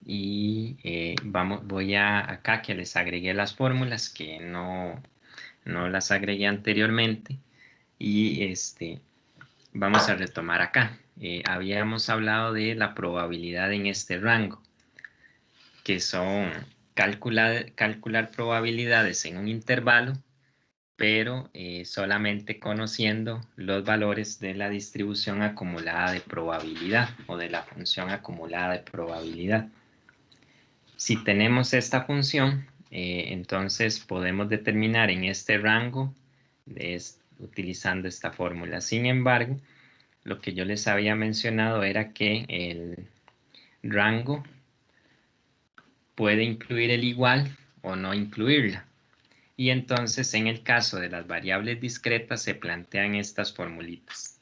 Y voy acá que les agregué las fórmulas que no las agregué anteriormente. Y vamos a retomar acá. Habíamos hablado de la probabilidad en este rango, que son calcular probabilidades en un intervalo, pero solamente conociendo los valores de la distribución acumulada de probabilidad o de la función acumulada de probabilidad. Si tenemos esta función, entonces podemos determinar en este rango utilizando esta fórmula. Sin embargo, lo que yo les había mencionado era que el rango puede incluir el igual o no incluirla. Y entonces en el caso de las variables discretas se plantean estas formulitas.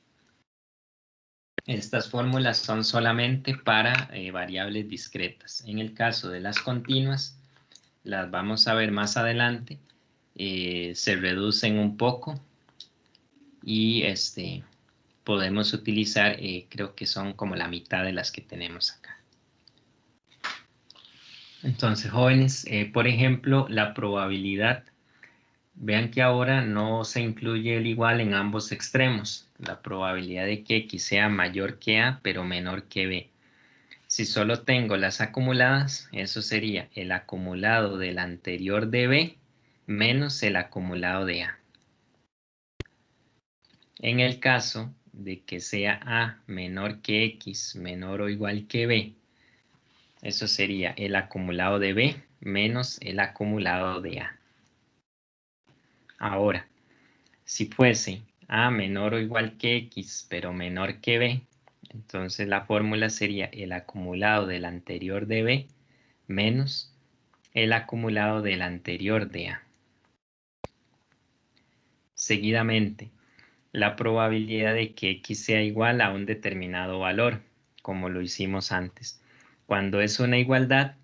Estas fórmulas son solamente para variables discretas. En el caso de las continuas, las vamos a ver más adelante, se reducen un poco y podemos utilizar, creo que son como la mitad de las que tenemos acá. Entonces, jóvenes, por ejemplo, la probabilidad, vean que ahora no se incluye el igual en ambos extremos. La probabilidad de que X sea mayor que A, pero menor que B. Si solo tengo las acumuladas, eso sería el acumulado del anterior de B menos el acumulado de A. En el caso de que sea A menor que X, menor o igual que B, eso sería el acumulado de B menos el acumulado de A. Ahora, si fuese A menor o igual que X, pero menor que B, entonces la fórmula sería el acumulado del anterior de B menos el acumulado del anterior de A. Seguidamente, la probabilidad de que X sea igual a un determinado valor, como lo hicimos antes. Cuando es una igualdad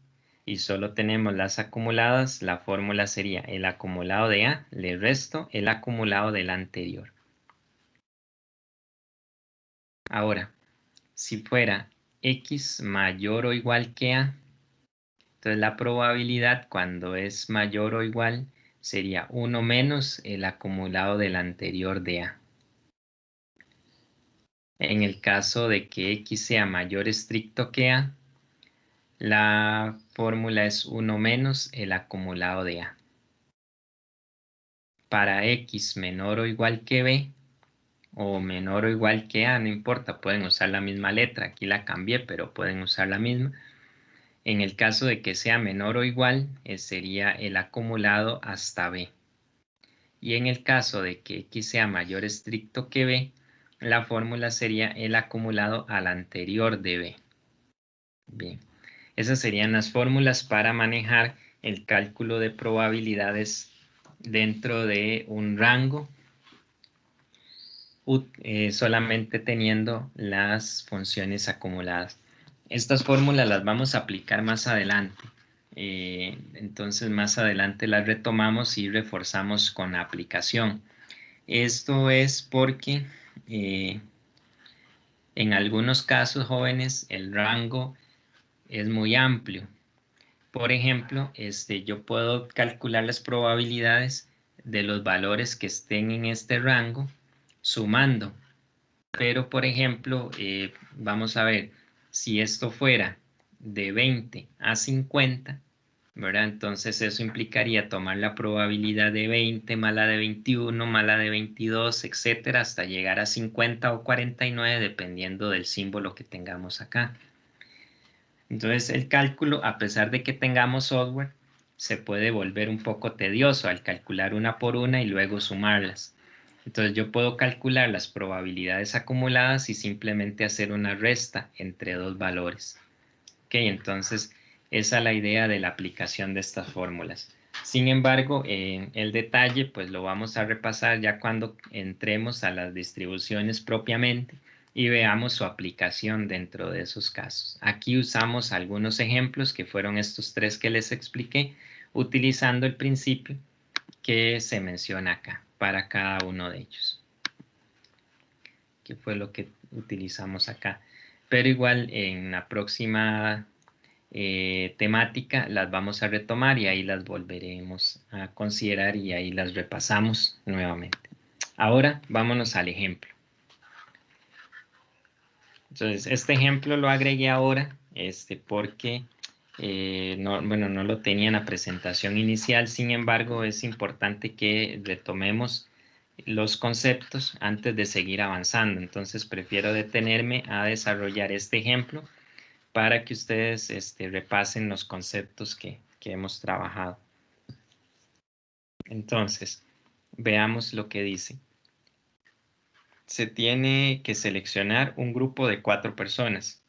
y solo tenemos las acumuladas, la fórmula sería el acumulado de A, le resto el acumulado del anterior. Ahora, si fuera X mayor o igual que A, entonces la probabilidad cuando es mayor o igual sería 1 menos el acumulado del anterior de A. En el caso de que X sea mayor estricto que A, la fórmula es 1 menos el acumulado de A. Para X menor o igual que B, o menor o igual que A, no importa, pueden usar la misma letra. Aquí la cambié, pero pueden usar la misma. En el caso de que sea menor o igual, sería el acumulado hasta B. Y en el caso de que X sea mayor estricto que B, la fórmula sería el acumulado al anterior de B. Bien, esas serían las fórmulas para manejar el cálculo de probabilidades dentro de un rango, solamente teniendo las funciones acumuladas. Estas fórmulas las vamos a aplicar más adelante. Entonces más adelante las retomamos y reforzamos con la aplicación. Esto es porque en algunos casos, jóvenes, el rango es muy amplio. Por ejemplo, yo puedo calcular las probabilidades de los valores que estén en este rango sumando. Pero, por ejemplo, vamos a ver, si esto fuera de 20 a 50, ¿verdad? Entonces eso implicaría tomar la probabilidad de 20 más la de 21 más la de 22, etcétera, hasta llegar a 50 o 49, dependiendo del símbolo que tengamos acá. Entonces el cálculo, a pesar de que tengamos software, se puede volver un poco tedioso al calcular una por una y luego sumarlas. Entonces yo puedo calcular las probabilidades acumuladas y simplemente hacer una resta entre dos valores. Ok, entonces esa es la idea de la aplicación de estas fórmulas. Sin embargo, el detalle pues lo vamos a repasar ya cuando entremos a las distribuciones propiamente y veamos su aplicación dentro de esos casos. Aquí usamos algunos ejemplos que fueron estos tres que les expliqué, utilizando el principio que se menciona acá para cada uno de ellos, que fue lo que utilizamos acá. Pero igual en la próxima temática las vamos a retomar y ahí las volveremos a considerar y ahí las repasamos nuevamente. Ahora vámonos al ejemplo. Entonces, este ejemplo lo agregué ahora porque no lo tenía en la presentación inicial. Sin embargo, es importante que retomemos los conceptos antes de seguir avanzando. Entonces, prefiero detenerme a desarrollar este ejemplo para que ustedes repasen los conceptos que hemos trabajado. Entonces, veamos lo que dice. Se tiene que seleccionar un grupo de 4 personas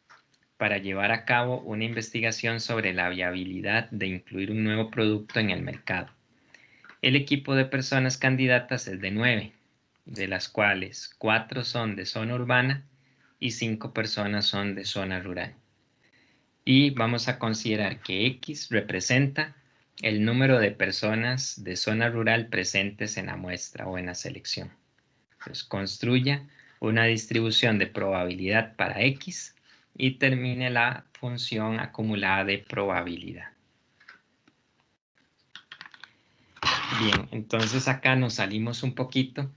para llevar a cabo una investigación sobre la viabilidad de incluir un nuevo producto en el mercado. El equipo de personas candidatas es de 9, de las cuales 4 son de zona urbana y 5 personas son de zona rural. Y vamos a considerar que X representa el número de personas de zona rural presentes en la muestra o en la selección. Entonces, construya una distribución de probabilidad para X y termine la función acumulada de probabilidad. Bien, entonces acá nos salimos un poquito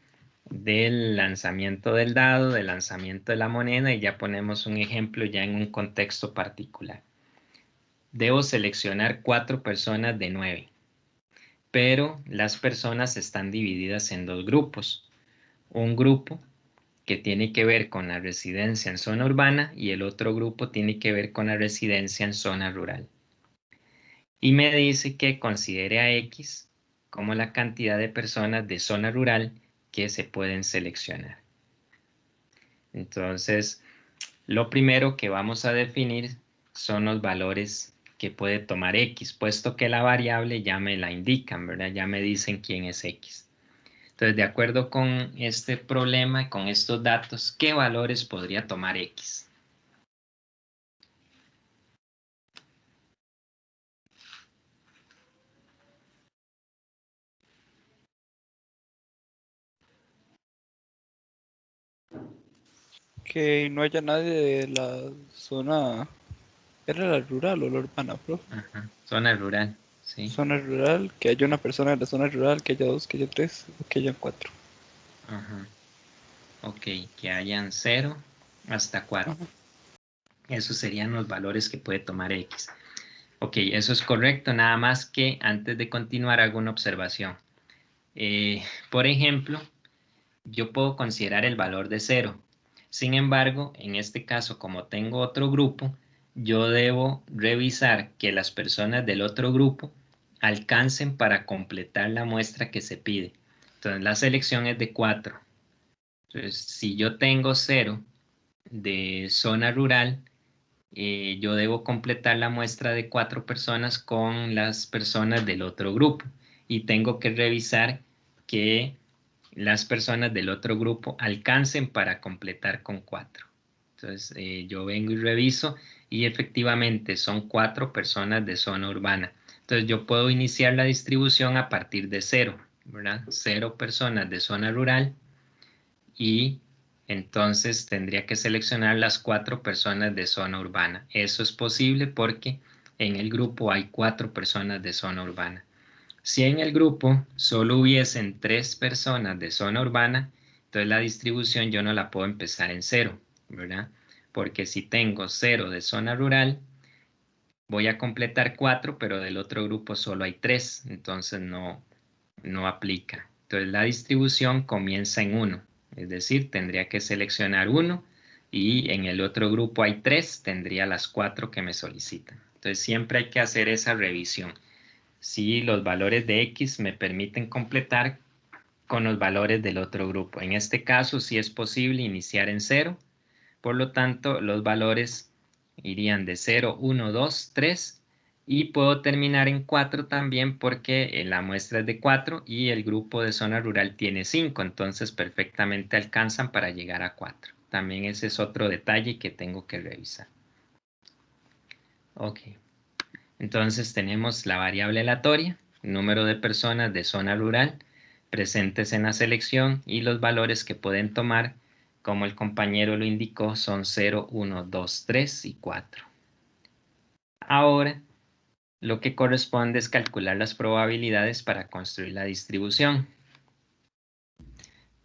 del lanzamiento del dado, del lanzamiento de la moneda y ya ponemos un ejemplo ya en un contexto particular. Debo seleccionar 4 personas de 9, pero las personas están divididas en 2 grupos. Un grupo que tiene que ver con la residencia en zona urbana y el otro grupo tiene que ver con la residencia en zona rural. Y me dice que considere a X como la cantidad de personas de zona rural que se pueden seleccionar. Entonces, lo primero que vamos a definir son los valores que puede tomar X, puesto que la variable ya me la indican, ¿verdad? Ya me dicen quién es X. Entonces, de acuerdo con este problema, con estos datos, ¿qué valores podría tomar X? Que no haya nadie de la zona. ¿Era la rural o la urbana, bro? Ajá. Zona rural, ¿sí? Zona rural, que haya una persona de la zona rural, que haya 2, que haya 3, o que haya 4. Ajá. Ok, que hayan 0 hasta 4. Ajá. Esos serían los valores que puede tomar X. Ok, eso es correcto, nada más que antes de continuar hago una observación. Por ejemplo, yo puedo considerar el valor de 0. Sin embargo, en este caso, como tengo otro grupo, yo debo revisar que las personas del otro grupo alcancen para completar la muestra que se pide. Entonces, la selección es de 4. Entonces, si yo tengo 0 de zona rural, yo debo completar la muestra de 4 personas con las personas del otro grupo y tengo que revisar que las personas del otro grupo alcancen para completar con 4. Entonces, yo vengo y reviso y efectivamente son 4 personas de zona urbana. Entonces, yo puedo iniciar la distribución a partir de 0, ¿verdad? 0 personas de zona rural y entonces tendría que seleccionar las 4 personas de zona urbana. Eso es posible porque en el grupo hay 4 personas de zona urbana. Si en el grupo solo hubiesen 3 personas de zona urbana, entonces la distribución yo no la puedo empezar en 0, ¿verdad? Porque si tengo 0 de zona rural, voy a completar 4, pero del otro grupo solo hay 3, entonces no aplica. Entonces la distribución comienza en 1, es decir, tendría que seleccionar 1 y en el otro grupo hay 3, tendría las 4 que me solicitan. Entonces siempre hay que hacer esa revisión. Si los valores de X me permiten completar con los valores del otro grupo. En este caso sí es posible iniciar en 0, por lo tanto los valores irían de 0, 1, 2, 3 y puedo terminar en 4 también porque la muestra es de 4 y el grupo de zona rural tiene 5, entonces perfectamente alcanzan para llegar a 4. También ese es otro detalle que tengo que revisar. Ok, entonces tenemos la variable aleatoria, número de personas de zona rural presentes en la selección y los valores que pueden tomar, como el compañero lo indicó, son 0, 1, 2, 3 y 4. Ahora, lo que corresponde es calcular las probabilidades para construir la distribución.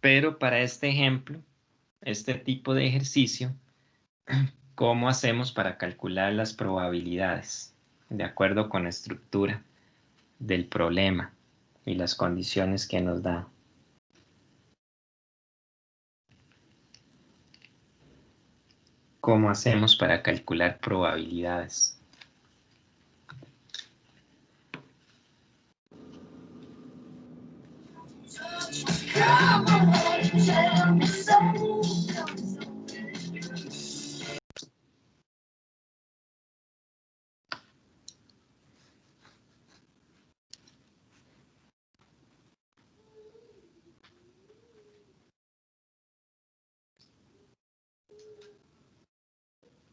Pero para este ejemplo, este tipo de ejercicio, ¿cómo hacemos para calcular las probabilidades? De acuerdo con la estructura del problema y las condiciones que nos da. ¿Cómo hacemos para calcular probabilidades?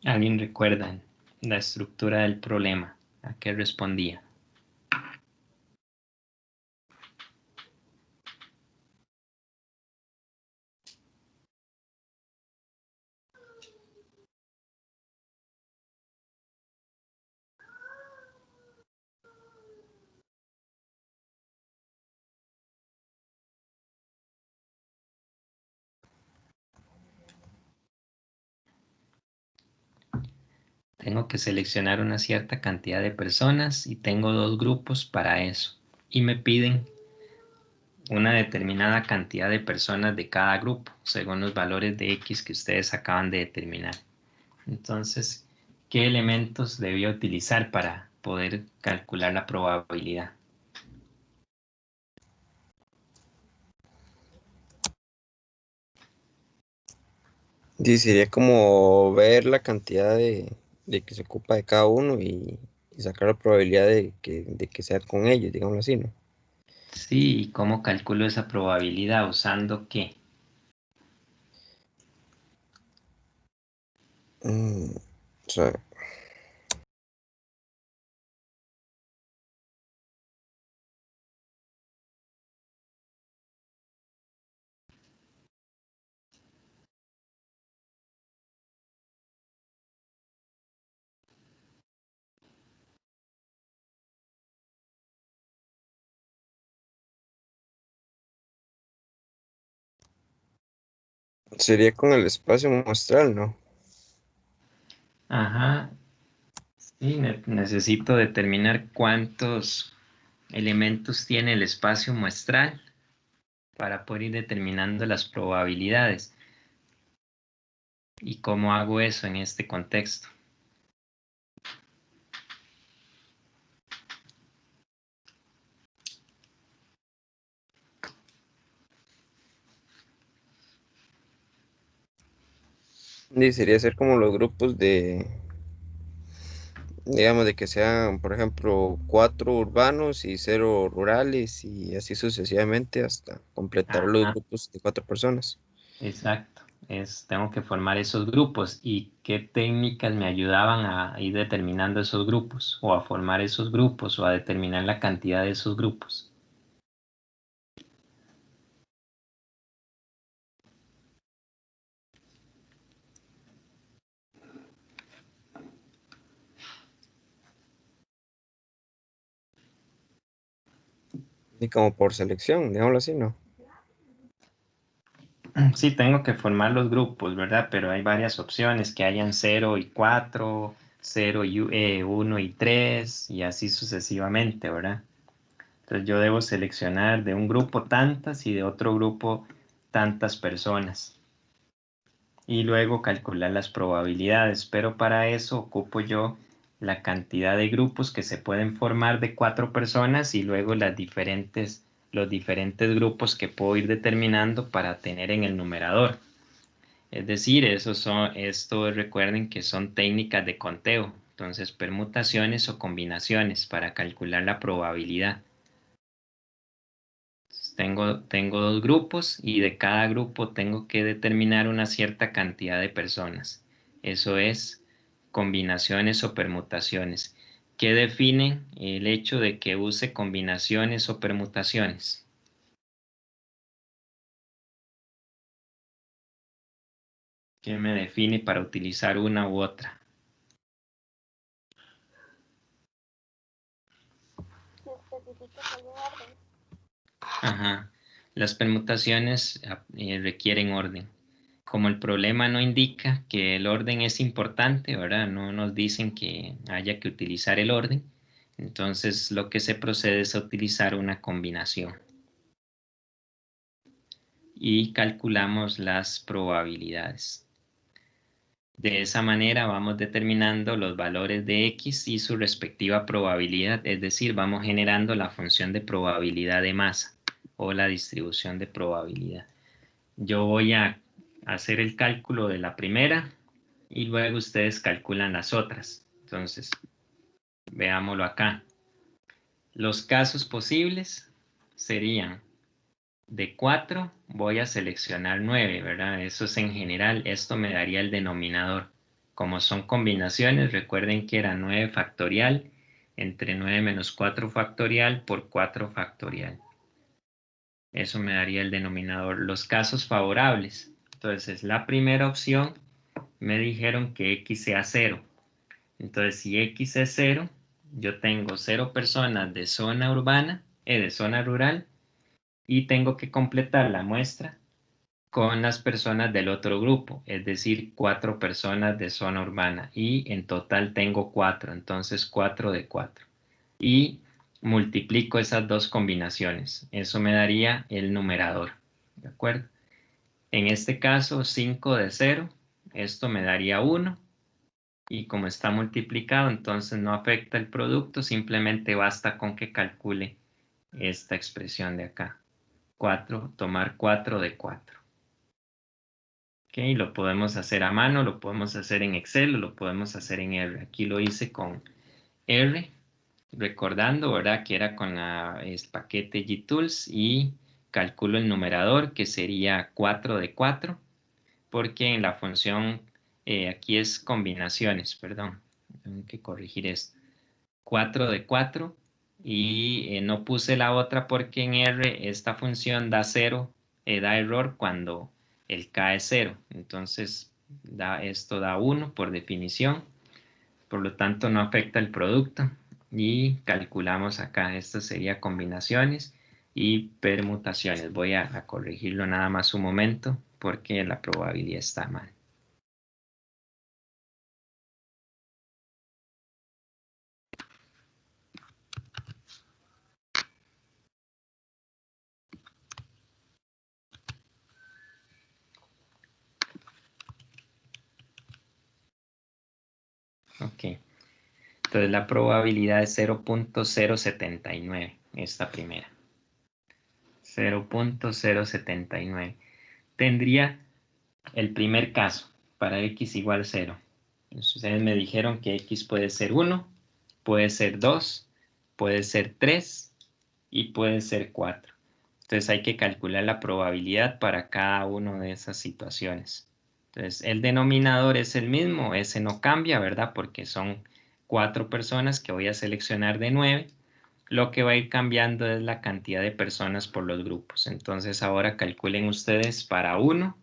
¿Alguien recuerda la estructura del problema? ¿A qué respondía? Tengo que seleccionar una cierta cantidad de personas y tengo dos grupos para eso. Y me piden una determinada cantidad de personas de cada grupo, según los valores de X que ustedes acaban de determinar. Entonces, ¿qué elementos debía utilizar para poder calcular la probabilidad? Sí, sería como ver la cantidad de que se ocupa de cada uno y sacar la probabilidad de que sea con ellos, digámoslo así, ¿no? Sí, ¿y cómo calculo esa probabilidad? ¿Usando qué? O sea, sería con el espacio muestral, ¿no? Ajá, sí, necesito determinar cuántos elementos tiene el espacio muestral para poder ir determinando las probabilidades. ¿Y cómo hago eso en este contexto? Y sería ser como los grupos digamos, de que sean, por ejemplo, 4 urbanos y 0 rurales y así sucesivamente hasta completar los Ajá, grupos de 4 personas. exacto. Tengo que formar esos grupos y qué técnicas me ayudaban a ir determinando esos grupos o a formar esos grupos o a determinar la cantidad de esos grupos. Y como por selección, digámoslo así, ¿no? Sí, tengo que formar los grupos, ¿verdad? Pero hay varias opciones, que hayan 0 y 4, 0 y 1 y 3 y así sucesivamente, ¿verdad? Entonces yo debo seleccionar de un grupo tantas y de otro grupo tantas personas. Y luego calcular las probabilidades, pero para eso ocupo yo la cantidad de grupos que se pueden formar de 4 personas y luego los diferentes grupos que puedo ir determinando para tener en el numerador. Es decir, esto recuerden que son técnicas de conteo, entonces permutaciones o combinaciones para calcular la probabilidad. Tengo dos grupos y de cada grupo tengo que determinar una cierta cantidad de personas. Eso es combinaciones o permutaciones. ¿Qué definen el hecho de que use combinaciones o permutaciones? ¿Qué me define para utilizar una u otra? Ajá. Las permutaciones requieren orden. Como el problema no indica que el orden es importante, ¿verdad? No nos dicen que haya que utilizar el orden. Entonces lo que se procede es a utilizar una combinación. Y calculamos las probabilidades. De esa manera vamos determinando los valores de X y su respectiva probabilidad, es decir, vamos generando la función de probabilidad de masa o la distribución de probabilidad. Yo voy a hacer el cálculo de la primera y luego ustedes calculan las otras. Entonces, veámoslo acá. Los casos posibles serían de 4, voy a seleccionar 9, ¿verdad? Eso es en general, esto me daría el denominador. Como son combinaciones, recuerden que era 9 factorial entre 9 menos 4 factorial por 4 factorial. Eso me daría el denominador. Los casos favorables. Entonces, la primera opción me dijeron que X sea 0. Entonces, si X es 0, yo tengo 0 personas de zona urbana, de zona rural, y tengo que completar la muestra con las personas del otro grupo, es decir, 4 personas de zona urbana, y en total tengo 4, entonces 4 de 4. Y multiplico esas dos combinaciones, eso me daría el numerador, ¿de acuerdo? En este caso, 5 de 0, esto me daría 1, y como está multiplicado, entonces no afecta el producto, simplemente basta con que calcule esta expresión de acá. 4, tomar 4 de 4. Ok, lo podemos hacer a mano, lo podemos hacer en Excel, o lo podemos hacer en R. Aquí lo hice con R, recordando, ¿verdad? Que era con el paquete GTools y calculo el numerador, que sería 4 de 4, porque en la función, aquí es combinaciones, perdón, tengo que corregir esto. 4 de 4 y no puse la otra porque en R esta función da 0, da error cuando el K es 0. Entonces esto da 1 por definición, por lo tanto no afecta el producto y calculamos acá, esto sería combinaciones y permutaciones. Voy a corregirlo nada más un momento porque la probabilidad está mal. Ok, entonces la probabilidad es 0.079, esta primera. 0.079. Tendría el primer caso para x igual 0. Ustedes me dijeron que x puede ser 1, puede ser 2, puede ser 3 y puede ser 4. Entonces hay que calcular la probabilidad para cada una de esas situaciones. Entonces el denominador es el mismo, ese no cambia, ¿verdad? Porque son 4 personas que voy a seleccionar de 9. Lo que va a ir cambiando es la cantidad de personas por los grupos. Entonces ahora calculen ustedes para 1,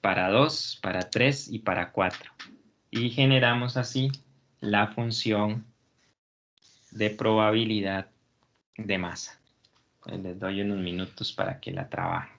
para 2, para 3 y para 4. Y generamos así la función de probabilidad de masa. Les doy unos minutos para que la trabajen.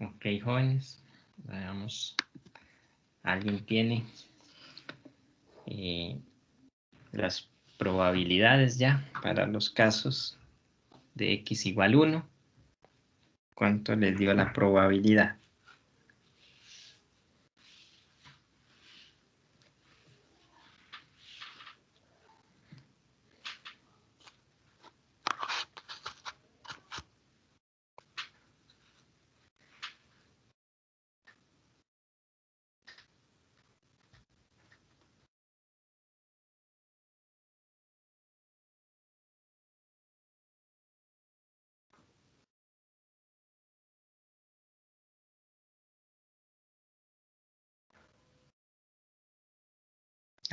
Ok, jóvenes. Veamos. ¿Alguien tiene las probabilidades ya para los casos de x igual 1? ¿Cuánto les dio la probabilidad?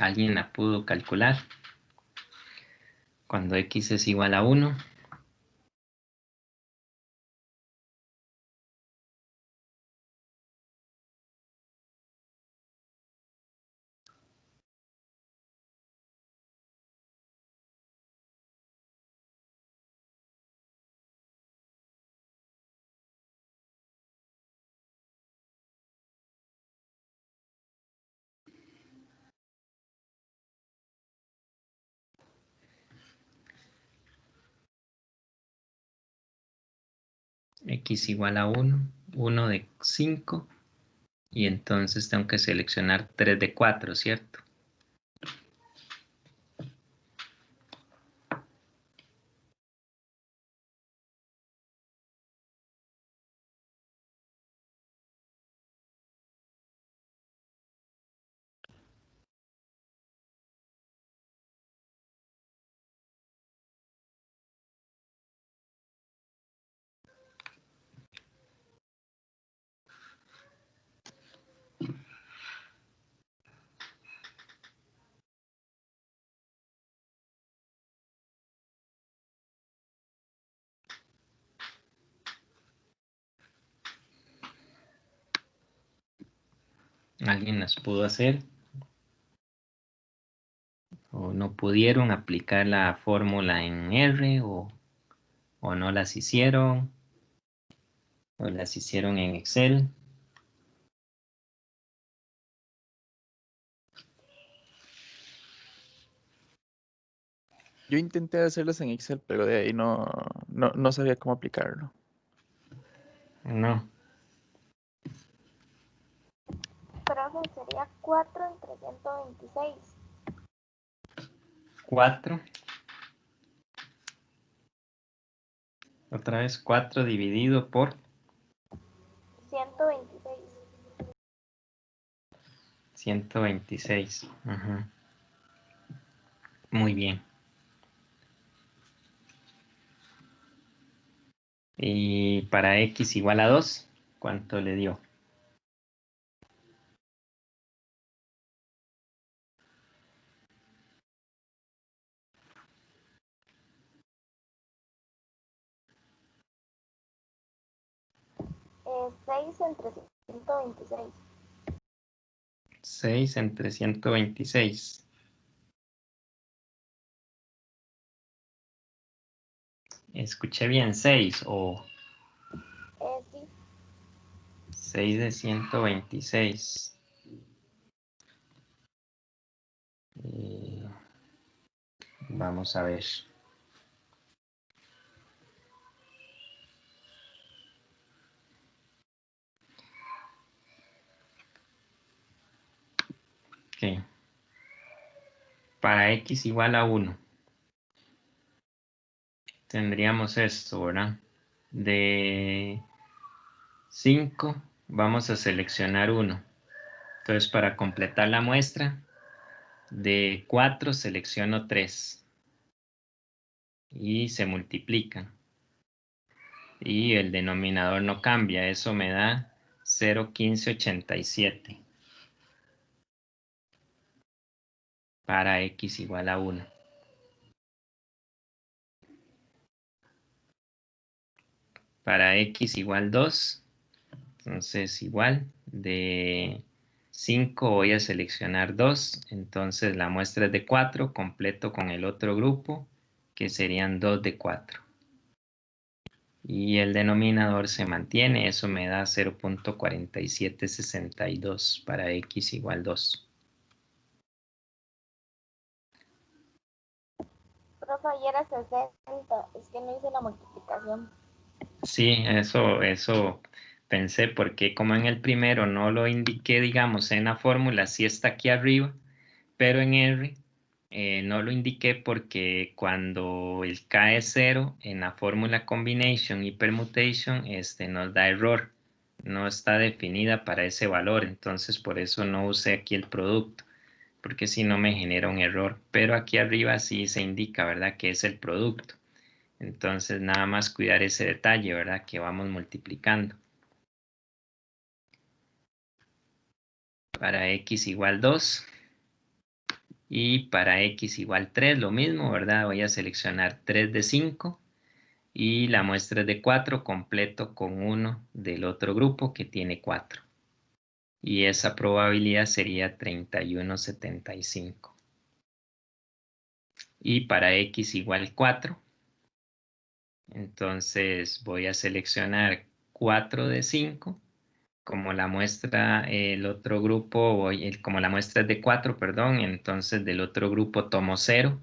¿Alguien la pudo calcular? Cuando x es igual a 1. X igual a 1. 1 de 5. Y entonces tengo que seleccionar 3 de 4, ¿cierto? ¿Alguien las pudo hacer? ¿O no pudieron aplicar la fórmula en R? ¿O no las hicieron? ¿O las hicieron en Excel? Yo intenté hacerlas en Excel, pero de ahí no sabía cómo aplicarlo. No. Profe, sería 4 entre 126. 4. Otra vez 4 dividido por 126. 126. Ajá. Muy bien. Y para x igual a 2, ¿cuánto le dio? Eh, 6 entre 126. 6 entre 126. Escuché bien, 6 o Sí. 6 de 126. Vamos a ver. Ok. Para x igual a 1. Tendríamos esto, ¿verdad? De 5 vamos a seleccionar 1. Entonces, para completar la muestra, de 4 selecciono 3. Y se multiplican. Y el denominador no cambia. Eso me da 0,1587. Para x igual a 1. Para x igual 2. Entonces igual de 5 voy a seleccionar 2. Entonces la muestra es de 4. Completo con el otro grupo que serían 2 de 4. y el denominador se mantiene. Eso me da 0.4762 para x igual 2. Profe, ayer era 60. Es que no hice la multiplicación. Sí, eso pensé, porque como en el primero no lo indiqué, digamos, en la fórmula, sí está aquí arriba, pero en R no lo indiqué porque cuando el K es 0, en la fórmula combination y permutation nos da error, no está definida para ese valor, entonces por eso no usé aquí el producto, porque si no me genera un error, pero aquí arriba sí se indica, ¿verdad?, que es el producto. Entonces nada más cuidar ese detalle, ¿verdad?, que vamos multiplicando. Para x igual 2 y para x igual 3 lo mismo, ¿verdad? Voy a seleccionar 3 de 5 y la muestra es de 4, completo con 1 del otro grupo que tiene 4. Y esa probabilidad sería 31,75. Y para x igual 4, entonces voy a seleccionar 4 de 5. Como la muestra, el otro grupo, como la muestra es de 4, perdón, entonces del otro grupo tomo 0.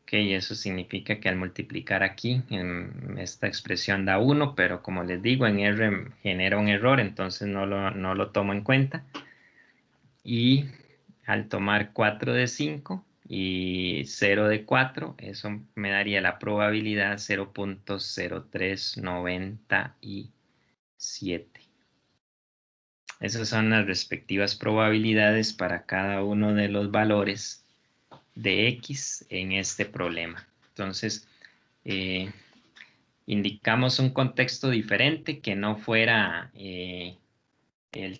Ok, eso significa que al multiplicar aquí, en esta expresión da 1, pero como les digo, en R genera un error, entonces no lo tomo en cuenta. Y al tomar 4 de 5 y 0 de 4, eso me daría la probabilidad 0.0397. Esas son las respectivas probabilidades para cada uno de los valores de x en este problema. Entonces, indicamos un contexto diferente que no fuera el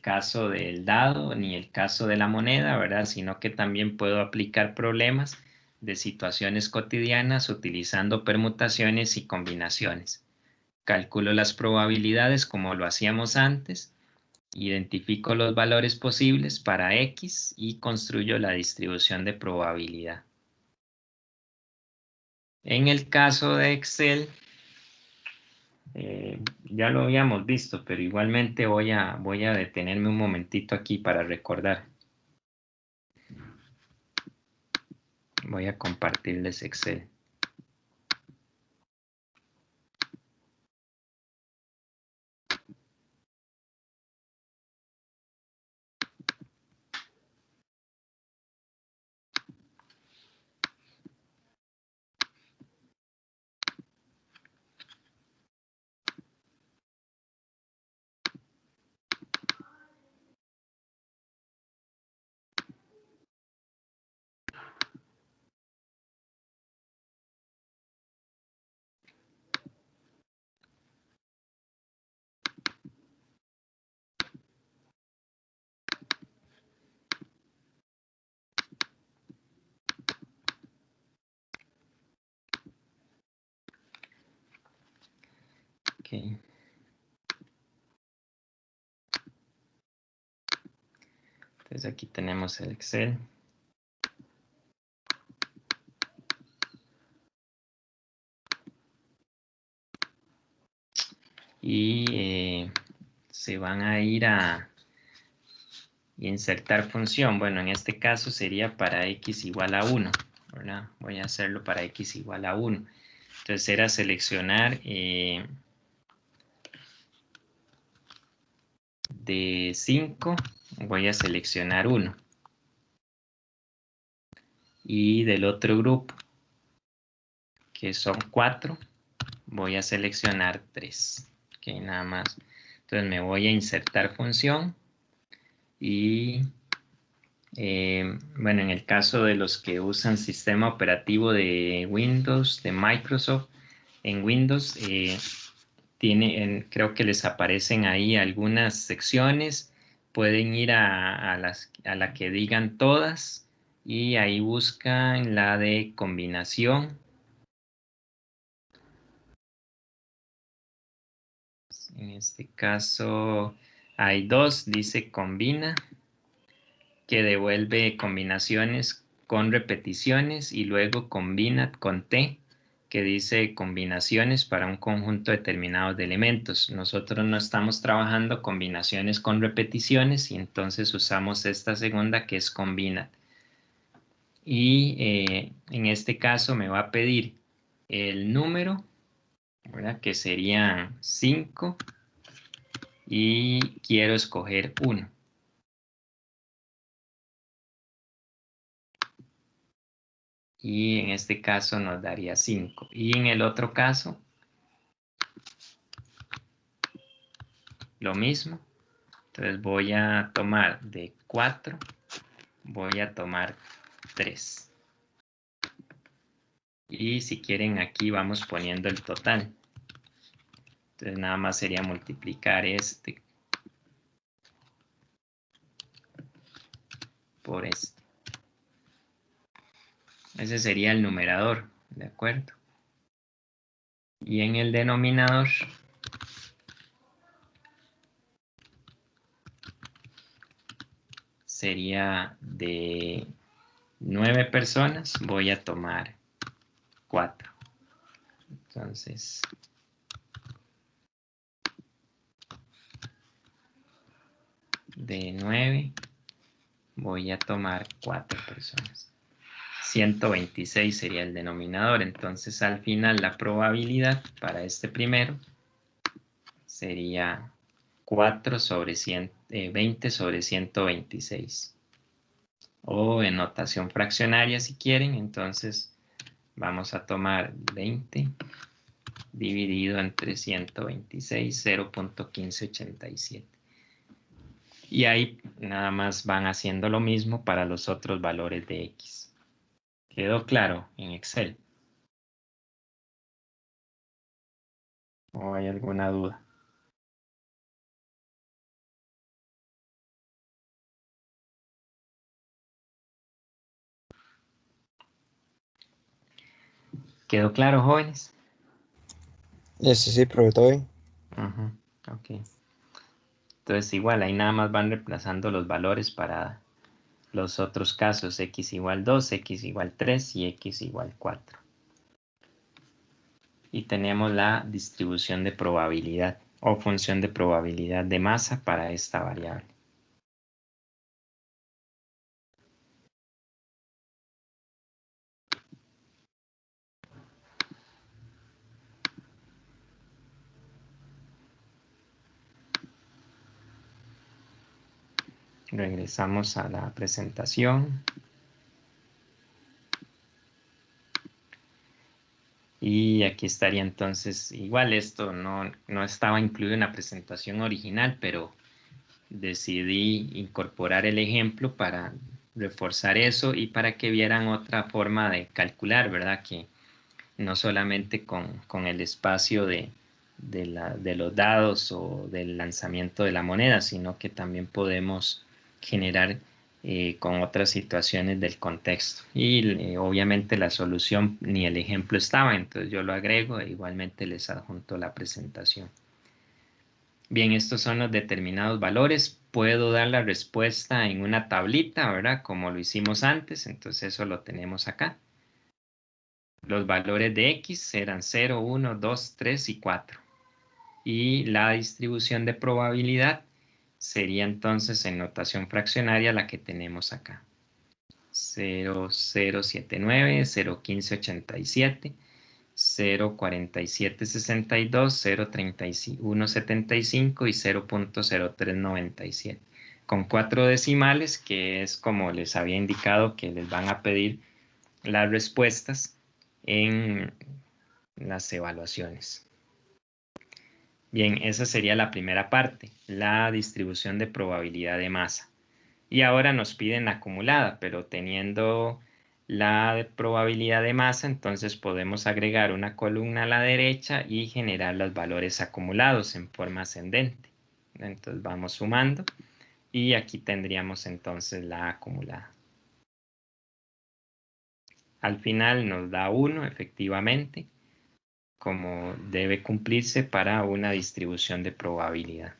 caso del dado ni el caso de la moneda, ¿verdad? Sino que también puedo aplicar problemas de situaciones cotidianas utilizando permutaciones y combinaciones. Calculo las probabilidades como lo hacíamos antes. Identifico los valores posibles para x y construyo la distribución de probabilidad. En el caso de Excel, ya lo habíamos visto, pero igualmente voy a detenerme un momentito aquí para recordar. Voy a compartirles Excel. Okay. Entonces aquí tenemos el Excel. Y se van a ir a insertar función. Bueno, en este caso sería para x igual a 1, ¿verdad? Voy a hacerlo para x igual a 1. Entonces era seleccionar de 5, voy a seleccionar 1. Y del otro grupo, que son 4, voy a seleccionar 3. Ok, nada más. Entonces me voy a insertar función y bueno, en el caso de los que usan sistema operativo de Windows, de Microsoft, en Windows creo que les aparecen ahí algunas secciones. Pueden ir a la que digan todas y ahí buscan la de combinación. En este caso hay dos, dice combina, que devuelve combinaciones con repeticiones, y luego combina con T, que dice combinaciones para un conjunto determinado de elementos. Nosotros no estamos trabajando combinaciones con repeticiones y entonces usamos esta segunda que es combinat. Y en este caso me va a pedir el número, ¿verdad? Que serían 5 y quiero escoger 1. Y en este caso nos daría 5. Y en el otro caso, lo mismo. Entonces voy a tomar de 4, voy a tomar 3. Y si quieren aquí vamos poniendo el total. Entonces nada más sería multiplicar este por este. Ese sería el numerador, ¿de acuerdo? Y en el denominador sería de 9 personas, voy a tomar 4. Entonces, de 9 voy a tomar 4 personas. 126 sería el denominador. Entonces, al final, la probabilidad para este primero sería 4 sobre 20 sobre 126. O en notación fraccionaria, si quieren. Entonces, vamos a tomar 20 dividido entre 126, 0.1587. Y ahí nada más van haciendo lo mismo para los otros valores de X. ¿Quedó claro en Excel? ¿O hay alguna duda? ¿Quedó claro, jóvenes? Sí, pero todo bien. Ok. Entonces igual, ahí nada más van reemplazando los valores para los otros casos. X igual 2, X igual 3 y X igual 4. Y tenemos la distribución de probabilidad o función de probabilidad de masa para esta variable. Regresamos a la presentación. Y aquí estaría entonces, igual esto no estaba incluido en la presentación original, pero decidí incorporar el ejemplo para reforzar eso y para que vieran otra forma de calcular, ¿verdad? Que no solamente con el espacio de los dados o del lanzamiento de la moneda, sino que también podemos generar con otras situaciones del contexto. Y obviamente la solución ni el ejemplo estaba, entonces yo lo agrego e igualmente les adjunto la presentación. Bien, estos son los determinados valores. Puedo dar la respuesta en una tablita, ¿verdad? Como lo hicimos antes, entonces eso lo tenemos acá. Los valores de X eran 0, 1, 2, 3 y 4. Y la distribución de probabilidad sería entonces en notación fraccionaria la que tenemos acá. 0,079, 0,1587, 0,4762, 0,3175 y 0,0397. Con 4 decimales, que es como les había indicado que les van a pedir las respuestas en las evaluaciones. Bien, esa sería la primera parte, la distribución de probabilidad de masa. Y ahora nos piden la acumulada, pero teniendo la probabilidad de masa, entonces podemos agregar una columna a la derecha y generar los valores acumulados en forma ascendente. Entonces vamos sumando y aquí tendríamos entonces la acumulada. Al final nos da 1 efectivamente, como debe cumplirse para una distribución de probabilidad.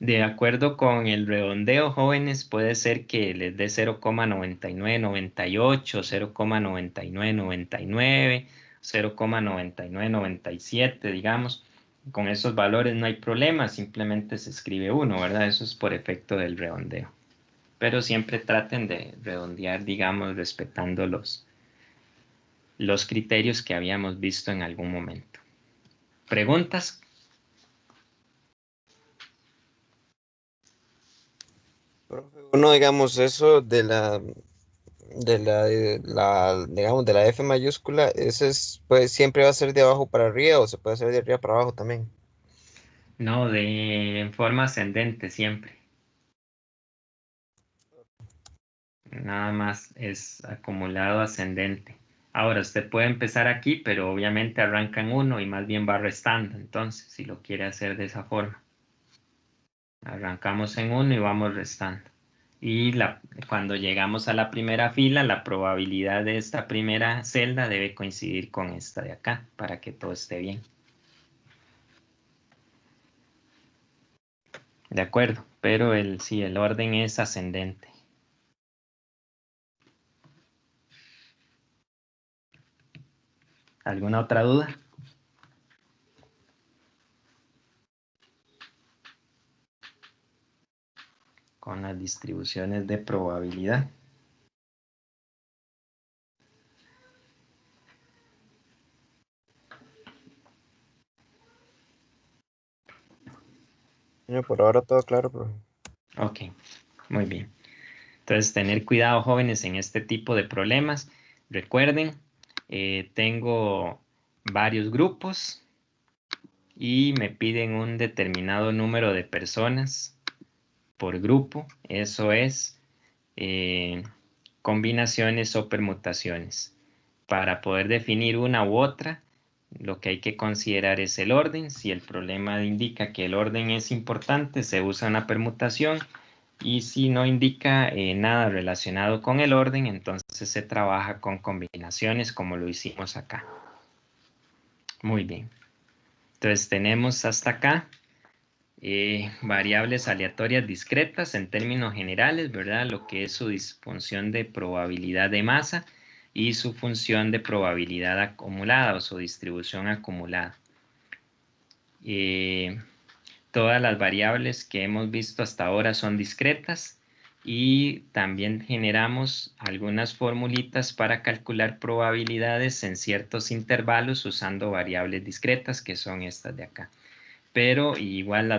De acuerdo con el redondeo, jóvenes, puede ser que les dé 0,9998, 0,9999, 0,9997, digamos. Con esos valores no hay problema, simplemente se escribe 1, ¿verdad? Eso es por efecto del redondeo. Pero siempre traten de redondear, digamos, respetando los criterios que habíamos visto en algún momento. ¿Preguntas? Profe, uno, digamos, eso digamos, de la F mayúscula, ese es, pues, siempre va a ser de abajo para arriba o se puede hacer de arriba para abajo también. No, en forma ascendente siempre. Nada más es acumulado ascendente. Ahora, usted puede empezar aquí, pero obviamente arranca en 1 y más bien va restando. Entonces, si lo quiere hacer de esa forma. Arrancamos en 1 y vamos restando. Y cuando llegamos a la primera fila, la probabilidad de esta primera celda debe coincidir con esta de acá, para que todo esté bien. De acuerdo, pero sí, el orden es ascendente. ¿Alguna otra duda? Con las distribuciones de probabilidad. Por ahora todo claro, profe. Ok, muy bien. Entonces, tener cuidado, jóvenes, en este tipo de problemas. Recuerden, tengo varios grupos y me piden un determinado número de personas por grupo. Eso es combinaciones o permutaciones. Para poder definir una u otra, lo que hay que considerar es el orden. Si el problema indica que el orden es importante, se usa una permutación. Y si no indica nada relacionado con el orden, entonces se trabaja con combinaciones como lo hicimos acá. Muy bien. Entonces tenemos hasta acá variables aleatorias discretas en términos generales, ¿verdad? Lo que es su función de probabilidad de masa y su función de probabilidad acumulada o su distribución acumulada. Todas las variables que hemos visto hasta ahora son discretas y también generamos algunas formulitas para calcular probabilidades en ciertos intervalos usando variables discretas que son estas de acá. Pero igual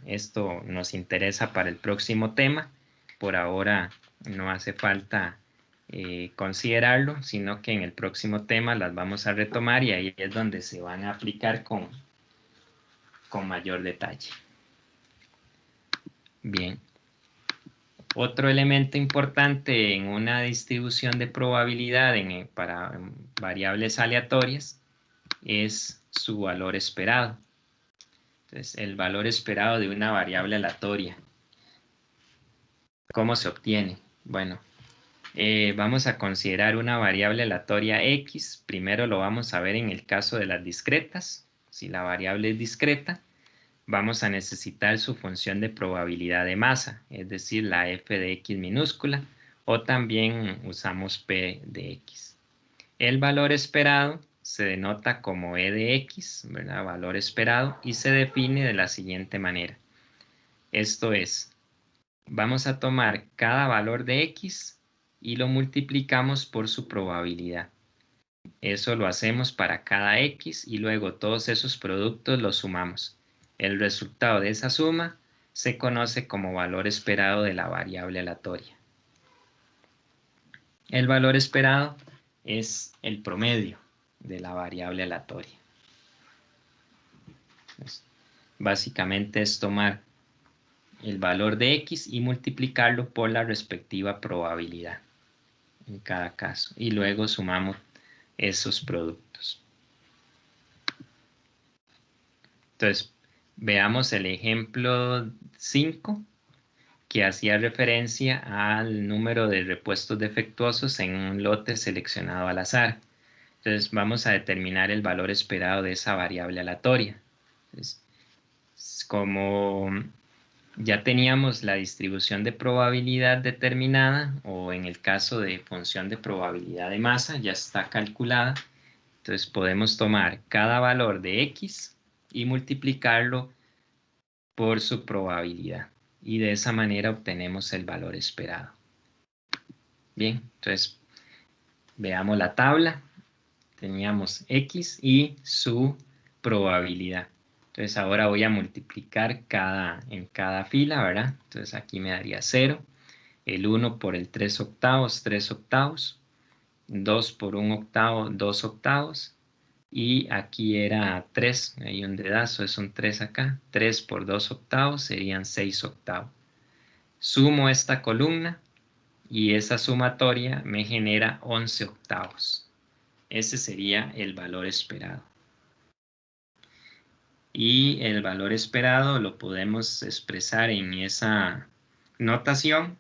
esto nos interesa para el próximo tema. Por ahora no hace falta considerarlo, sino que en el próximo tema las vamos a retomar y ahí es donde se van a aplicar con mayor detalle. Bien. Otro elemento importante en una distribución de probabilidad para variables aleatorias es su valor esperado. Entonces, el valor esperado de una variable aleatoria. ¿Cómo se obtiene? Bueno, vamos a considerar una variable aleatoria X. Primero lo vamos a ver en el caso de las discretas. Si la variable es discreta, vamos a necesitar su función de probabilidad de masa, es decir, la f de x minúscula, o también usamos p de x. El valor esperado se denota como e de x, ¿verdad? Valor esperado, y se define de la siguiente manera. Esto es, vamos a tomar cada valor de x y lo multiplicamos por su probabilidad. Eso lo hacemos para cada x y luego todos esos productos los sumamos. El resultado de esa suma se conoce como valor esperado de la variable aleatoria. El valor esperado es el promedio de la variable aleatoria. Entonces, básicamente es tomar el valor de x y multiplicarlo por la respectiva probabilidad en cada caso. Y luego sumamos esos productos. Entonces, veamos el ejemplo 5, que hacía referencia al número de repuestos defectuosos en un lote seleccionado al azar. Entonces, vamos a determinar el valor esperado de esa variable aleatoria. Entonces, como ya teníamos la distribución de probabilidad determinada, o en el caso de función de probabilidad de masa, ya está calculada. Entonces podemos tomar cada valor de X y multiplicarlo por su probabilidad. Y de esa manera obtenemos el valor esperado. Bien, entonces veamos la tabla. Teníamos X y su probabilidad. Entonces ahora voy a multiplicar en cada fila, ¿verdad? Entonces aquí me daría 0. El 1 por el 3 octavos, 3 octavos. 2 por 1 octavo, 2 octavos. Y aquí era 3, hay un dedazo, es un 3 acá. 3 por 2 octavos serían 6 octavos. Sumo esta columna y esa sumatoria me genera 11 octavos. Ese sería el valor esperado. Y el valor esperado lo podemos expresar en esa notación,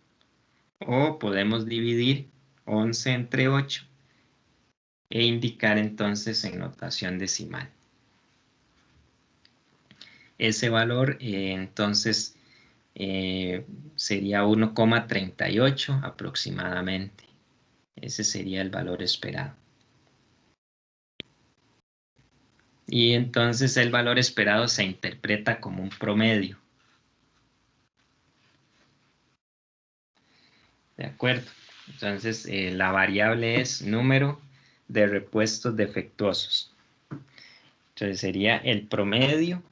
o podemos dividir 11 entre 8 e indicar entonces en notación decimal. Ese valor entonces sería 1,38 aproximadamente. Ese sería el valor esperado. Y entonces el valor esperado se interpreta como un promedio. ¿De acuerdo? Entonces la variable es número de repuestos defectuosos. Entonces sería el promedio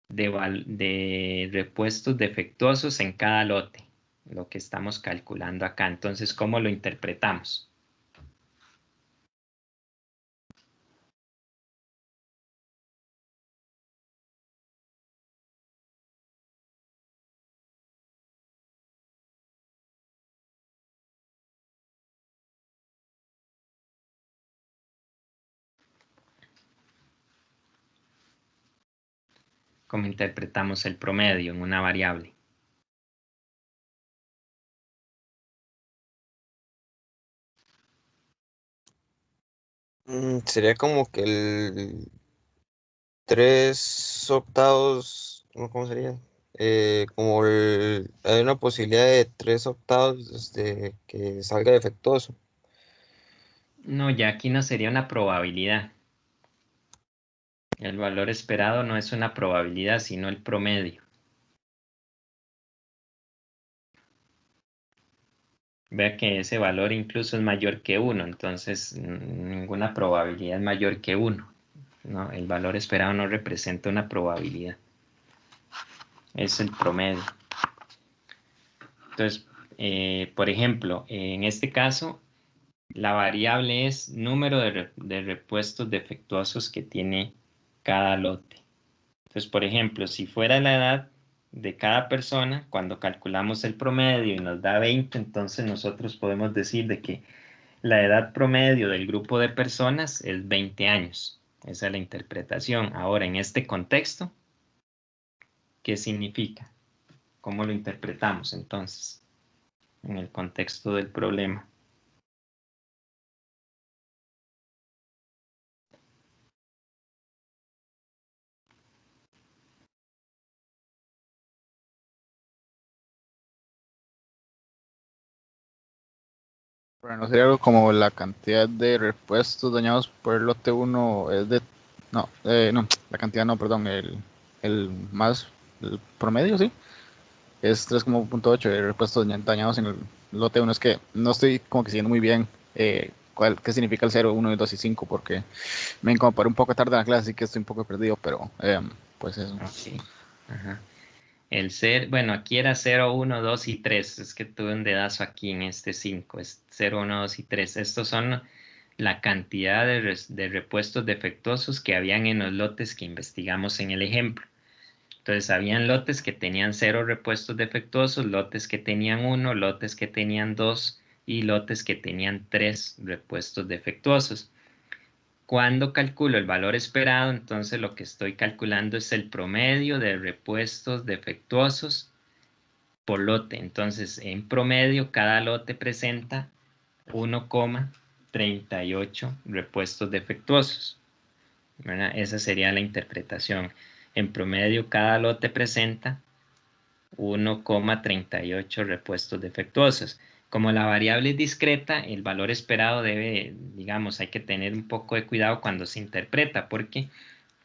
de repuestos defectuosos en cada lote, lo que estamos calculando acá. Entonces, ¿cómo lo interpretamos? ¿Cómo interpretamos el promedio en una variable? Sería como que el 3 octavos, ¿no? ¿Cómo sería? Hay una posibilidad de 3 octavos que salga defectuoso. No, ya aquí no sería una probabilidad. El valor esperado no es una probabilidad, sino el promedio. Vea que ese valor incluso es mayor que 1, entonces ninguna probabilidad es mayor que 1. No, el valor esperado no representa una probabilidad. Es el promedio. Entonces, por ejemplo, en este caso, la variable es número de repuestos defectuosos que tiene cada lote. Entonces, por ejemplo, si fuera la edad de cada persona, cuando calculamos el promedio y nos da 20, entonces nosotros podemos decir de que la edad promedio del grupo de personas es 20 años. Esa es la interpretación. Ahora, en este contexto, ¿qué significa? ¿Cómo lo interpretamos entonces en el contexto del problema? Bueno, no sería algo como la cantidad de repuestos dañados por el lote 1 es de... No, no, la cantidad no, perdón, el promedio, sí, es 3,8 de repuestos dañados en el lote 1. Es que no estoy como que siguiendo muy bien qué significa el 0, 1, 2 y 5, porque me incorporé un poco tarde a la clase, así que estoy un poco perdido, pero pues eso. Ok. Ajá. Bueno, aquí era 0, 1, 2 y 3. Es que tuve un dedazo aquí en este 5. Es 0, 1, 2 y 3. Estos son la cantidad de repuestos defectuosos que habían en los lotes que investigamos en el ejemplo. Entonces, habían lotes que tenían 0 repuestos defectuosos, lotes que tenían 1, lotes que tenían 2 y lotes que tenían 3 repuestos defectuosos. Cuando calculo el valor esperado, entonces lo que estoy calculando es el promedio de repuestos defectuosos por lote. Entonces, en promedio, cada lote presenta 1,38 repuestos defectuosos, ¿verdad? Esa sería la interpretación. En promedio, cada lote presenta 1,38 repuestos defectuosos. Como la variable es discreta, el valor esperado debe, digamos, hay que tener un poco de cuidado cuando se interpreta, porque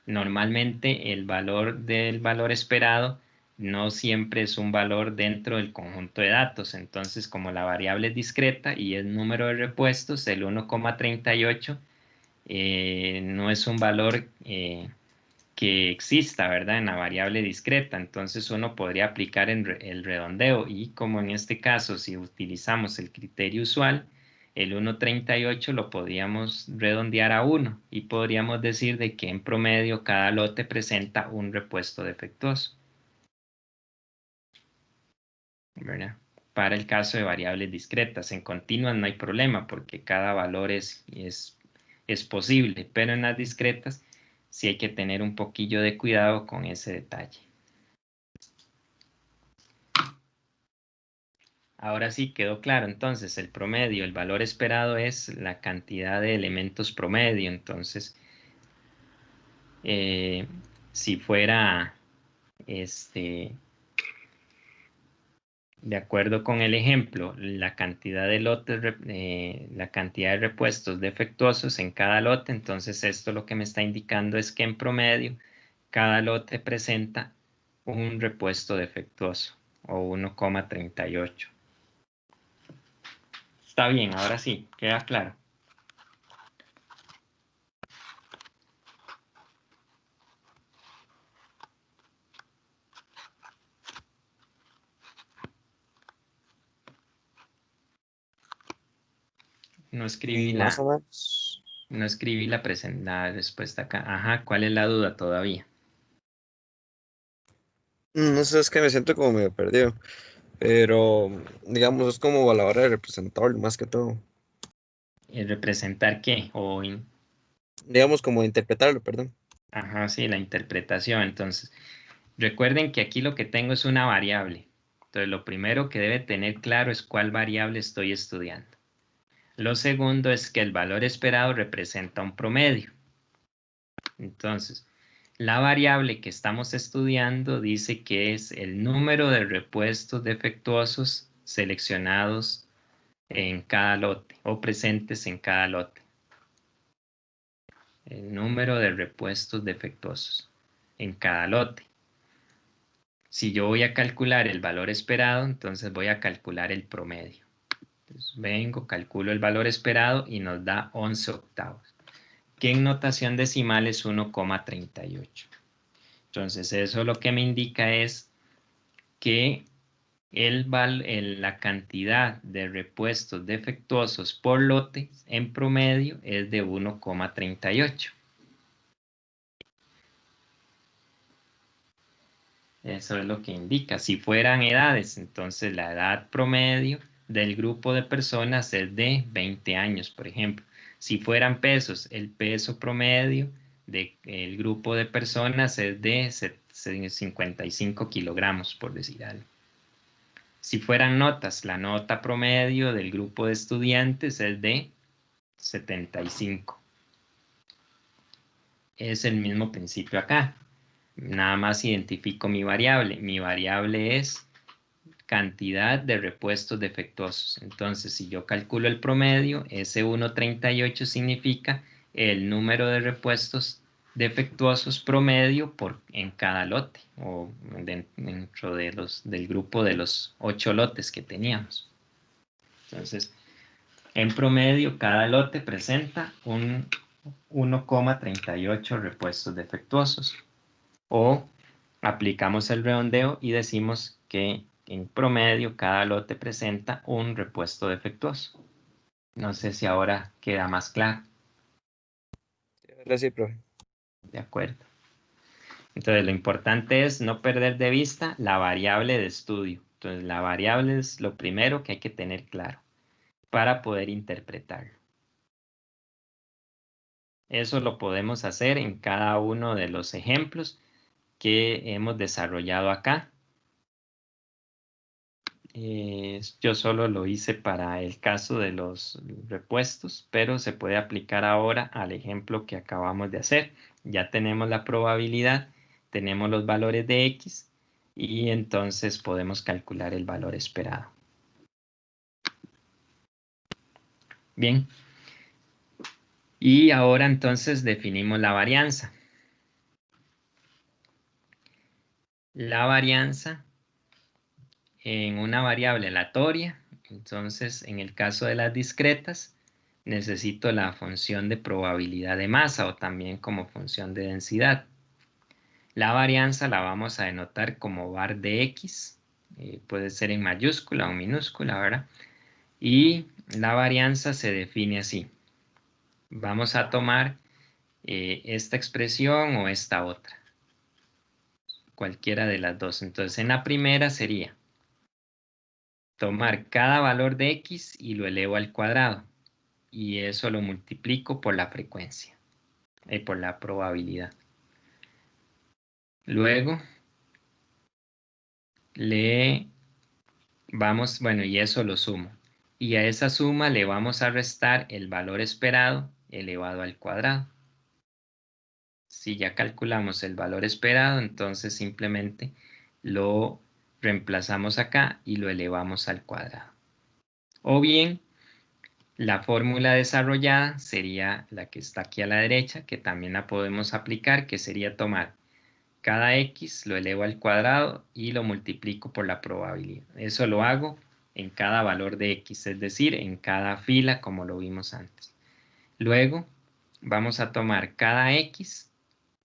normalmente el valor del valor esperado no siempre es un valor dentro del conjunto de datos. Entonces, como la variable es discreta y es número de repuestos, el 1,38 no es un valor que exista, ¿verdad? En la variable discreta. Entonces uno podría aplicar el redondeo y como en este caso, si utilizamos el criterio usual, el 1,38 lo podríamos redondear a 1 y podríamos decir de que en promedio cada lote presenta un repuesto defectuoso, ¿verdad? Para el caso de variables discretas, en continuas no hay problema porque cada valor es posible, pero en las discretas sí hay que tener un poquillo de cuidado con ese detalle. Ahora sí quedó claro, entonces el promedio, el valor esperado es la cantidad de elementos promedio. Entonces, si fuera de acuerdo con el ejemplo, la cantidad de lotes, la cantidad de repuestos defectuosos en cada lote, entonces esto lo que me está indicando es que en promedio cada lote presenta un repuesto defectuoso o 1,38. Está bien, ahora sí, queda claro. No escribí Más la, o menos. no escribí la respuesta acá. Ajá, ¿cuál es la duda todavía? No sé, es que me siento como medio perdido. Pero, digamos, es como a la hora de representarlo, más que todo. ¿Representar qué? Digamos, como de interpretarlo, perdón. Ajá, sí, la interpretación. Entonces, recuerden que aquí lo que tengo es una variable. Entonces, lo primero que debe tener claro es cuál variable estoy estudiando. Lo segundo es que el valor esperado representa un promedio. Entonces, la variable que estamos estudiando dice que es el número de repuestos defectuosos seleccionados en cada lote o presentes en cada lote. El número de repuestos defectuosos en cada lote. Si yo voy a calcular el valor esperado, entonces voy a calcular el promedio. Entonces vengo, calculo el valor esperado y nos da 11 octavos, que en notación decimal es 1,38. Entonces eso lo que me indica es que la cantidad de repuestos defectuosos por lote en promedio es de 1,38. Eso es lo que indica. Si fueran edades, entonces la edad promedio del grupo de personas es de 20 años, por ejemplo. Si fueran pesos, el peso promedio del grupo de personas es de 55 kilogramos, por decir algo. Si fueran notas, la nota promedio del grupo de estudiantes es de 75. Es el mismo principio acá. Nada más identifico mi variable. Mi variable es cantidad de repuestos defectuosos. Entonces, si yo calculo el promedio, ese 1,38 significa el número de repuestos defectuosos promedio en cada lote o dentro del grupo de los 8 lotes que teníamos. Entonces, en promedio, cada lote presenta un 1,38 repuestos defectuosos. O aplicamos el redondeo y decimos que en promedio cada lote presenta un repuesto defectuoso. No sé si ahora queda más claro. Gracias, profe. De acuerdo. Entonces lo importante es no perder de vista la variable de estudio. Entonces la variable es lo primero que hay que tener claro para poder interpretarlo. Eso lo podemos hacer en cada uno de los ejemplos que hemos desarrollado acá. Yo solo lo hice para el caso de los repuestos, pero se puede aplicar ahora al ejemplo que acabamos de hacer. Ya tenemos la probabilidad, tenemos los valores de X y entonces podemos calcular el valor esperado. Bien. Y ahora entonces definimos la varianza. La varianza en una variable aleatoria, entonces en el caso de las discretas, necesito la función de probabilidad de masa o también como función de densidad. La varianza la vamos a denotar como var de x, puede ser en mayúscula o minúscula, ¿verdad? Y la varianza se define así. Vamos a tomar esta expresión o esta otra, cualquiera de las dos. Entonces en la primera sería tomar cada valor de x y lo elevo al cuadrado, y eso lo multiplico por la frecuencia, por la probabilidad. Luego le vamos, bueno, y eso lo sumo. Y a esa suma le vamos a restar el valor esperado elevado al cuadrado. Si ya calculamos el valor esperado, entonces simplemente lo reemplazamos acá y lo elevamos al cuadrado. O bien, la fórmula desarrollada sería la que está aquí a la derecha, que también la podemos aplicar, que sería tomar cada x, lo elevo al cuadrado y lo multiplico por la probabilidad. Eso lo hago en cada valor de x, es decir, en cada fila como lo vimos antes. Luego vamos a tomar cada x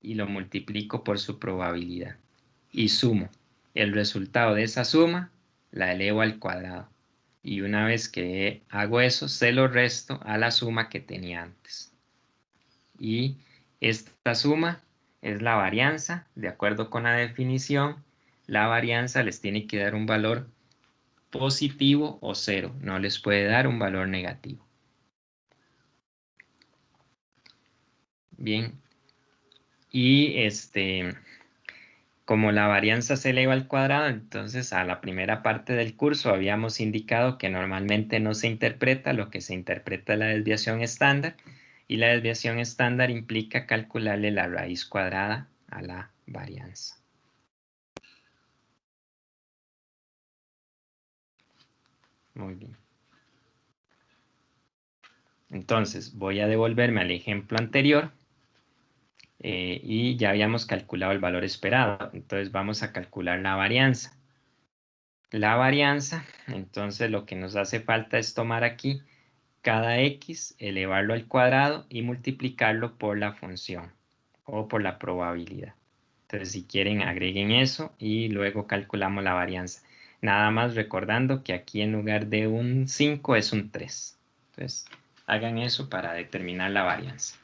y lo multiplico por su probabilidad. Y sumo. El resultado de esa suma la elevo al cuadrado. Y una vez que hago eso, se lo resto a la suma que tenía antes. Y esta suma es la varianza. De acuerdo con la definición, la varianza les tiene que dar un valor positivo o cero. No les puede dar un valor negativo. Bien. Y como la varianza se eleva al cuadrado, entonces a la primera parte del curso habíamos indicado que normalmente no se interpreta, lo que se interpreta es la desviación estándar, y la desviación estándar implica calcularle la raíz cuadrada a la varianza. Muy bien. Entonces voy a devolverme al ejemplo anterior y ya habíamos calculado el valor esperado, entonces vamos a calcular la varianza. La varianza, entonces lo que nos hace falta es tomar aquí cada x, elevarlo al cuadrado y multiplicarlo por la función o por la probabilidad. Entonces, si quieren, agreguen eso y luego calculamos la varianza. Nada más recordando que aquí en lugar de un 5 es un 3. Entonces, hagan eso para determinar la varianza.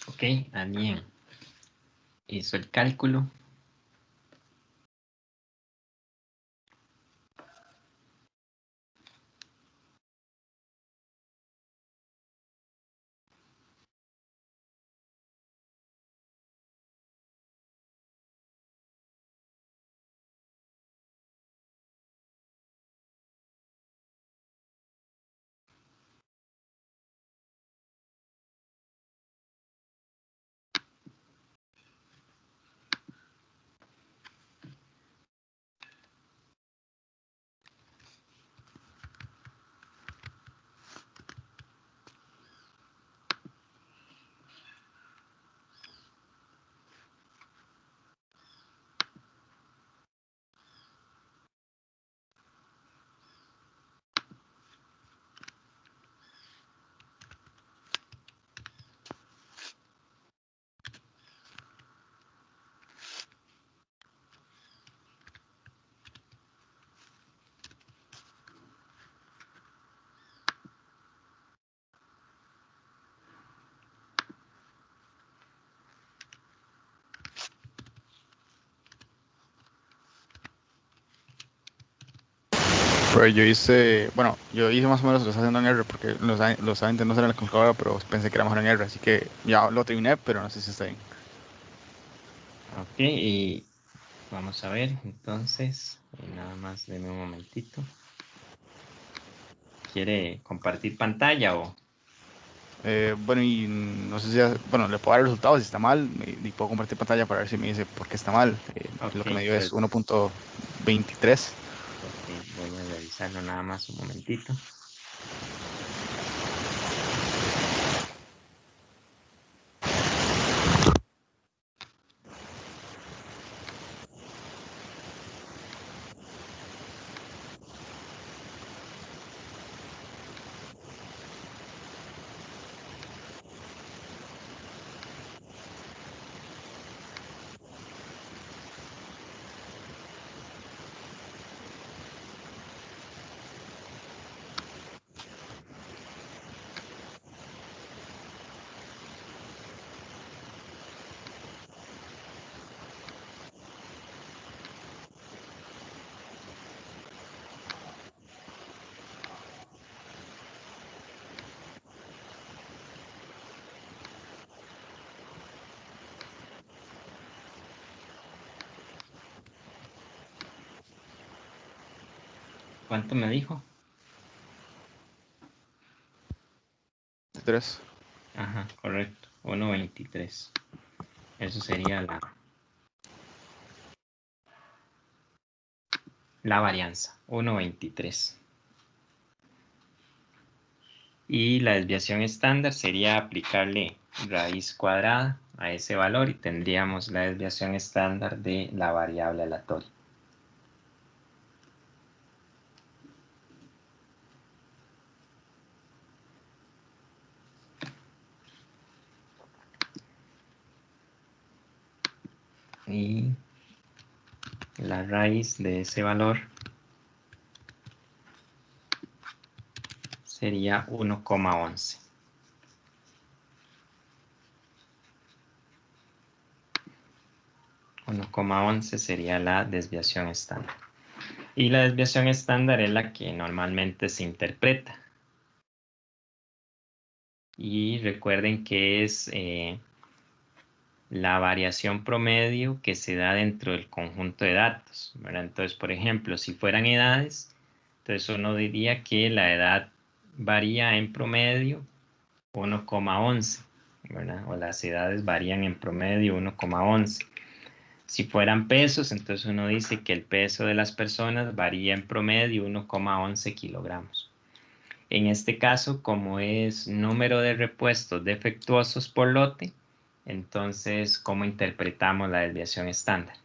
Ok, alguien hizo el cálculo. Pues yo hice, bueno, yo hice más o menos lo estaba haciendo en R porque lo estaba intentando hacer en la calculadora, pero pensé que era mejor en R, así que ya lo terminé, pero no sé si está bien. Ok, y vamos a ver, entonces, nada más denme un momentito. ¿Quiere compartir pantalla o...? Bueno, y no sé si, bueno, le puedo dar el resultado si está mal, y puedo compartir pantalla para ver si me dice por qué está mal. Lo Ok, que me dio es entonces, 1.23. ok, voy a revisarlo nada más un momentito. ¿Cuánto me dijo? 3. Ajá, correcto, 1.23. Eso sería la varianza, 1.23. Y la desviación estándar sería aplicarle raíz cuadrada a ese valor y tendríamos la desviación estándar de la variable aleatoria. Y la raíz de ese valor sería 1,11. 1,11 sería la desviación estándar. Y la desviación estándar es la que normalmente se interpreta. Y recuerden que es la variación promedio que se da dentro del conjunto de datos, ¿verdad? Entonces, por ejemplo, si fueran edades, entonces uno diría que la edad varía en promedio 1,11, ¿verdad? O las edades varían en promedio 1,11. Si fueran pesos, entonces uno dice que el peso de las personas varía en promedio 1,11 kilogramos. En este caso, como es número de repuestos defectuosos por lote, entonces, ¿cómo interpretamos la desviación estándar?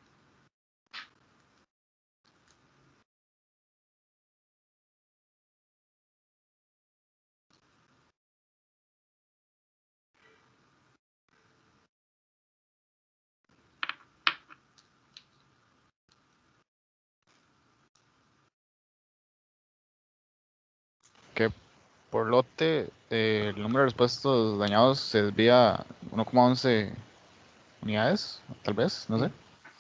Que por lote, el número de repuestos dañados se desvía 1,11 unidades, tal vez, no sé.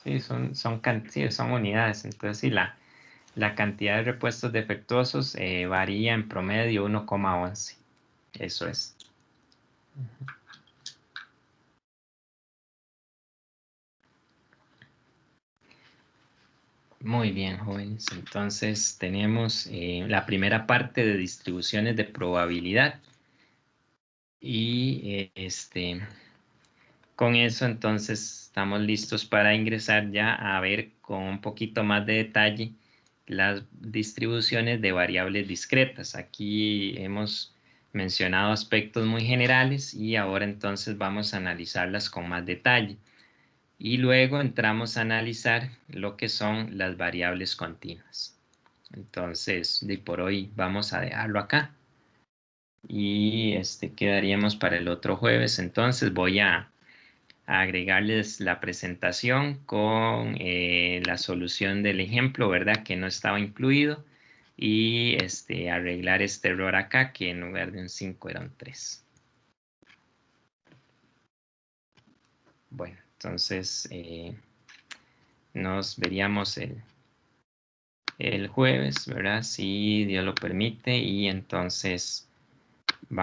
Sí, sí, son unidades. Entonces, sí, la cantidad de repuestos defectuosos varía en promedio 1,11. Eso es. Muy bien, jóvenes. Entonces tenemos la primera parte de distribuciones de probabilidad. Y con eso entonces estamos listos para ingresar ya a ver con un poquito más de detalle las distribuciones de variables discretas. Aquí hemos mencionado aspectos muy generales y ahora entonces vamos a analizarlas con más detalle. Y luego entramos a analizar lo que son las variables continuas. Entonces, de por hoy vamos a dejarlo acá. Y quedaríamos para el otro jueves. Entonces voy a agregarles la presentación con la solución del ejemplo, ¿verdad? Que no estaba incluido. Y arreglar este error acá, que en lugar de un 5 era un 3. Bueno, entonces nos veríamos el jueves, ¿verdad? Si Dios lo permite. Y entonces